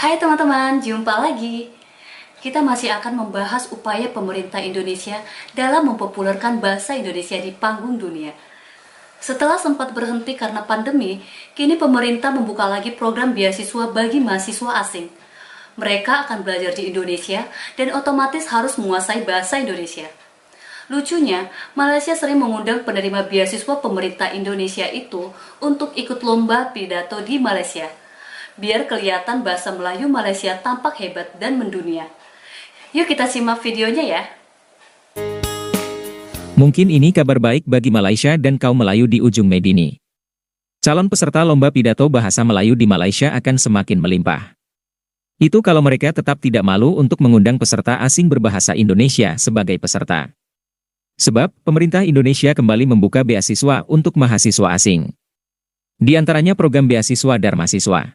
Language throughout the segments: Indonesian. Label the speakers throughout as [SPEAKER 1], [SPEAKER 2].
[SPEAKER 1] Hai teman-teman, jumpa lagi. Kita masih akan membahas upaya pemerintah Indonesia dalam mempopulerkan bahasa Indonesia di panggung dunia. Setelah sempat berhenti karena pandemi, kini pemerintah membuka lagi program beasiswa bagi mahasiswa asing. Mereka akan belajar di Indonesia dan otomatis harus menguasai bahasa Indonesia. Lucunya, Malaysia sering mengundang penerima beasiswa pemerintah Indonesia itu untuk ikut lomba pidato di Malaysia, biar kelihatan bahasa Melayu Malaysia tampak hebat dan mendunia. Yuk kita simak videonya ya.
[SPEAKER 2] Mungkin ini kabar baik bagi Malaysia dan kaum Melayu di ujung Medini. Calon peserta lomba pidato bahasa Melayu di Malaysia akan semakin melimpah. Itu kalau mereka tetap tidak malu untuk mengundang peserta asing berbahasa Indonesia sebagai peserta. Sebab, pemerintah Indonesia kembali membuka beasiswa untuk mahasiswa asing. Di antaranya program beasiswa Dharmasiswa.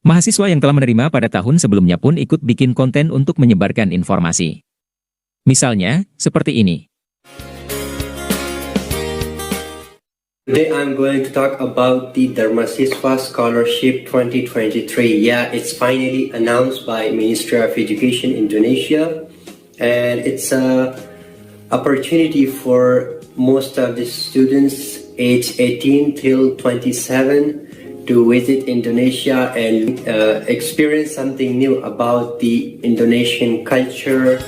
[SPEAKER 2] Mahasiswa yang telah menerima pada tahun sebelumnya pun ikut bikin konten untuk menyebarkan informasi. Misalnya, seperti ini.
[SPEAKER 3] Today I'm going to talk about the Dharmasiswa Scholarship 2023. Yeah, it's finally announced by Ministry of Education Indonesia, and it's a opportunity for most of the students aged 18 till 27 to visit Indonesia and experience something new about the Indonesian culture.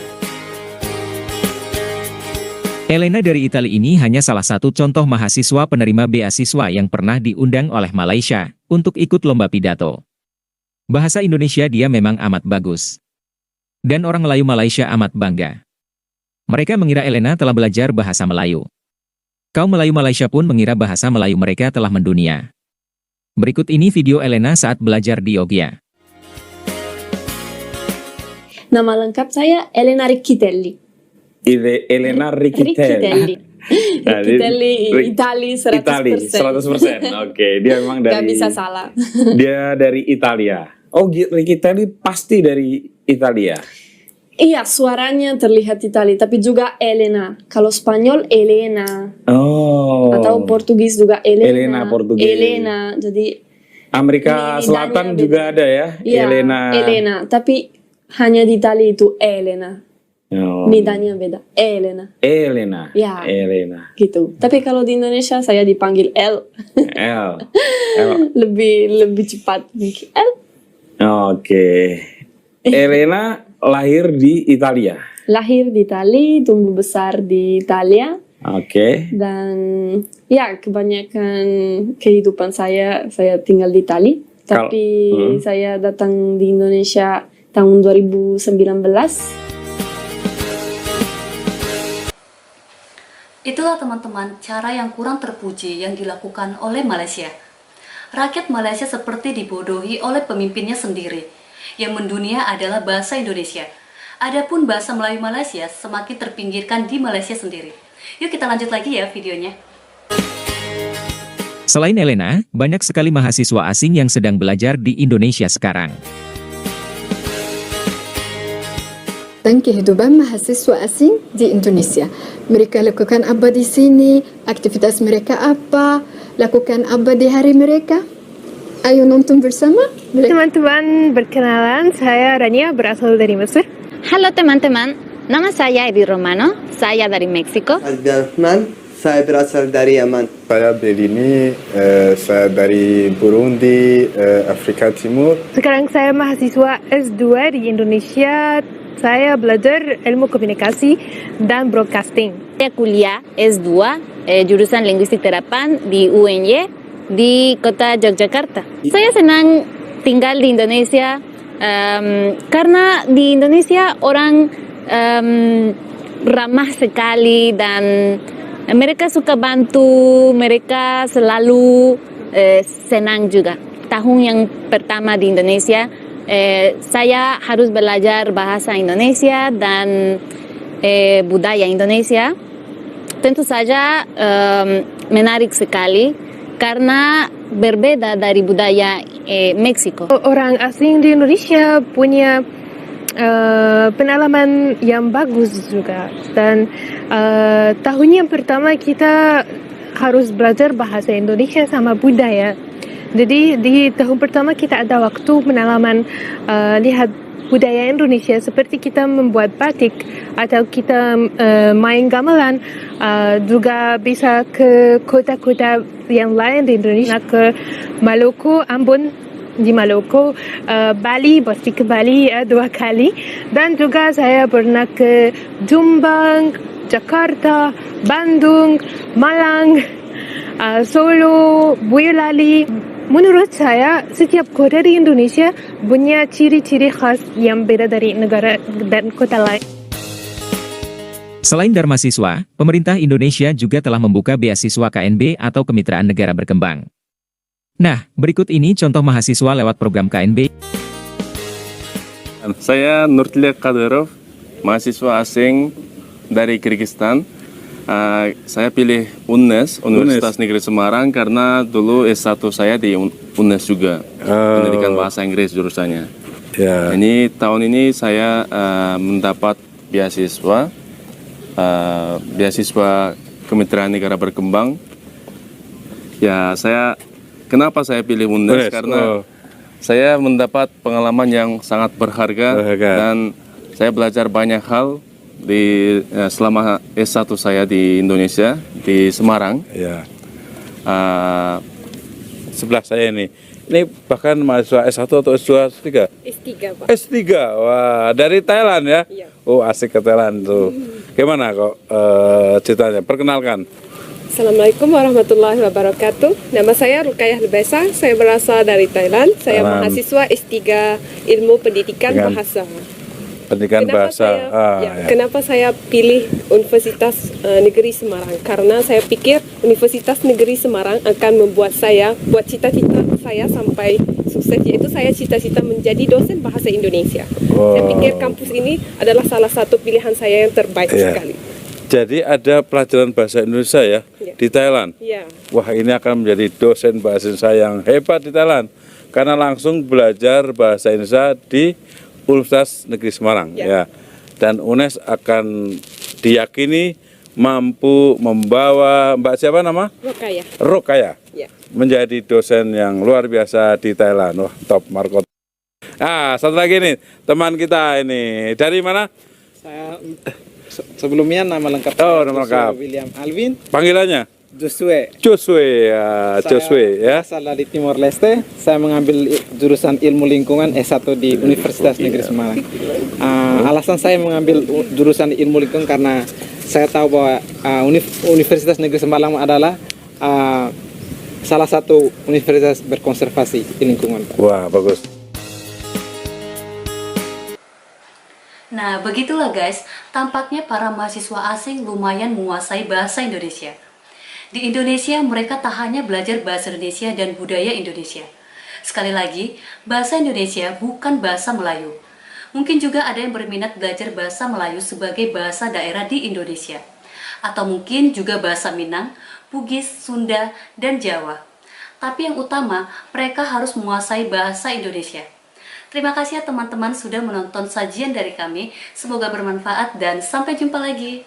[SPEAKER 2] Elena dari Italia ini hanya salah satu contoh mahasiswa penerima beasiswa yang pernah diundang oleh Malaysia untuk ikut lomba pidato. Bahasa Indonesia dia memang amat bagus. Dan orang Melayu Malaysia amat bangga. Mereka mengira Elena telah belajar bahasa Melayu. Kaum Melayu Malaysia pun mengira bahasa Melayu mereka telah mendunia. Berikut ini video Elena saat belajar di Yogyakarta.
[SPEAKER 4] Nama lengkap saya Elena Riccitelli.
[SPEAKER 5] Elena Riccitelli.
[SPEAKER 4] Riccitelli Itali 100%.
[SPEAKER 5] Itali 100%. Oke, dia memang dari.
[SPEAKER 4] Gak bisa salah.
[SPEAKER 5] Dia dari Italia. Oh, Riccitelli pasti dari Italia.
[SPEAKER 4] Iya, suaranya terlihat Itali, tapi juga Elena. Kalau Spanyol Elena.
[SPEAKER 5] Oh.
[SPEAKER 4] Atau Portugis juga Elena.
[SPEAKER 5] Elena Portugis.
[SPEAKER 4] Elena. Jadi
[SPEAKER 5] Amerika Selatan juga ada ya,
[SPEAKER 4] iya, Elena. Tapi hanya di Itali itu Elena.
[SPEAKER 5] Oh.
[SPEAKER 4] Nidanya beda. Elena. Ya.
[SPEAKER 5] Elena.
[SPEAKER 4] Gitu. Tapi kalau di Indonesia saya dipanggil L. lebih cepat. L.
[SPEAKER 5] Oke. Elena lahir di Italia.
[SPEAKER 4] Lahir di Itali, tumbuh besar di Italia.
[SPEAKER 5] Oke.
[SPEAKER 4] Dan ya kebanyakan kehidupan saya tinggal di Itali. Tapi saya datang di Indonesia tahun 2019.
[SPEAKER 1] Itulah teman-teman cara yang kurang terpuji yang dilakukan oleh Malaysia. Rakyat Malaysia seperti dibodohi oleh pemimpinnya sendiri. Yang mendunia adalah bahasa Indonesia. Adapun bahasa Melayu Malaysia semakin terpinggirkan di Malaysia sendiri. Yuk kita lanjut lagi ya videonya.
[SPEAKER 2] Selain Elena, banyak sekali mahasiswa asing yang sedang belajar di Indonesia sekarang.
[SPEAKER 6] Dan kehidupan mahasiswa asing di Indonesia. Mereka lakukan apa di sini, aktivitas mereka apa, lakukan apa di hari mereka. Ayo nonton bersama.
[SPEAKER 7] Teman-teman, perkenalan, saya Rania, berasal dari Mesir.
[SPEAKER 8] Halo teman-teman, nama saya Edi Romano, saya dari Meksiko.
[SPEAKER 9] Abdurrahman, saya berasal dari Yaman.
[SPEAKER 10] Saya Belini, saya dari Burundi, Afrika Timur.
[SPEAKER 7] Sekarang saya mahasiswa S2 di Indonesia. Saya belajar ilmu komunikasi dan broadcasting.
[SPEAKER 8] Saya kuliah S2, jurusan Linguistik Terapan di UNY di kota Yogyakarta. Saya senang tinggal di Indonesia karena di Indonesia orang ramah sekali dan mereka suka bantu, mereka selalu senang juga. Tahun yang pertama di Indonesia, saya harus belajar bahasa Indonesia dan budaya Indonesia. Tentu saja menarik sekali karena berbeda dari budaya Meksiko.
[SPEAKER 7] Orang asing di Indonesia punya pengalaman yang bagus juga. Dan tahun yang pertama kita harus belajar bahasa Indonesia sama budaya. Jadi di tahun pertama kita ada waktu pengalaman lihat budaya Indonesia seperti kita membuat batik atau kita main gamelan, juga bisa ke kota-kota yang lain di Indonesia, ke Maluku, Ambon di Maluku, Bali, pasti ke Bali 2 kali, dan juga saya pernah ke Jombang, Jakarta, Bandung, Malang, Solo, Boyolali. Menurut saya, setiap kota di Indonesia punya ciri-ciri khas yang beda dari negara dan kota lain.
[SPEAKER 2] Selain Darmasiswa, pemerintah Indonesia juga telah membuka beasiswa KNB atau Kemitraan Negara Berkembang. Nah, berikut ini contoh mahasiswa lewat program KNB.
[SPEAKER 11] Saya Nurtilya Kadirov, mahasiswa asing dari Kyrgyzstan. Saya pilih UNES, Universitas Negeri Semarang, karena dulu S1 saya di UNES juga, pendidikan bahasa Inggris jurusannya. Ini tahun ini saya mendapat beasiswa Kemitraan Negara Berkembang. Ya, kenapa saya pilih UNES? Karena saya mendapat pengalaman yang sangat berharga dan saya belajar banyak hal selama S1 saya di Indonesia, di Semarang.
[SPEAKER 12] Sebelah saya ini bahkan mahasiswa S1 atau S2, S3?
[SPEAKER 4] S3, Pak.
[SPEAKER 12] S3, wah, dari Thailand ya? Iya. Oh, asik ke Thailand tuh. Gimana kok ceritanya? Perkenalkan.
[SPEAKER 13] Assalamualaikum warahmatullahi wabarakatuh. Nama saya Rukayah Lebesa, saya berasal dari Thailand. Saya mahasiswa S3 Ilmu Pendidikan Bahasa. Kenapa saya pilih Universitas Negeri Semarang? Karena saya pikir Universitas Negeri Semarang akan membuat saya buat cita-cita saya sampai sukses, yaitu saya cita-cita menjadi dosen bahasa Indonesia. Saya pikir kampus ini adalah salah satu pilihan saya yang terbaik sekali.
[SPEAKER 12] Jadi ada pelajaran bahasa Indonesia ya di Thailand. Wah, ini akan menjadi dosen bahasa Indonesia yang hebat di Thailand karena langsung belajar bahasa Indonesia di Universitas Negeri Semarang ya. Dan UNES akan diyakini mampu membawa Mbak siapa nama? Rukayah. Menjadi dosen yang luar biasa di Thailand. Wah, top Marco. Satu lagi nih, teman kita ini dari mana?
[SPEAKER 14] Saya sebelumnya nama lengkap William Alvin.
[SPEAKER 12] Panggilannya?
[SPEAKER 14] Joshua.
[SPEAKER 12] Joshua ya.
[SPEAKER 14] Asal dari Timor Leste. Saya mengambil jurusan Ilmu Lingkungan S1 di Universitas Negeri Semarang. Alasan saya mengambil jurusan Ilmu Lingkungan karena saya tahu bahwa Universitas Negeri Semarang adalah salah satu universitas berkonservasi di lingkungan, Pak.
[SPEAKER 12] Wah, bagus.
[SPEAKER 1] Nah, begitulah guys, tampaknya para mahasiswa asing lumayan menguasai bahasa Indonesia. Di Indonesia, mereka tak hanya belajar bahasa Indonesia dan budaya Indonesia. Sekali lagi, bahasa Indonesia bukan bahasa Melayu. Mungkin juga ada yang berminat belajar bahasa Melayu sebagai bahasa daerah di Indonesia. Atau mungkin juga bahasa Minang, Bugis, Sunda, dan Jawa. Tapi yang utama, mereka harus menguasai bahasa Indonesia. Terima kasih ya teman-teman sudah menonton sajian dari kami. Semoga bermanfaat dan sampai jumpa lagi.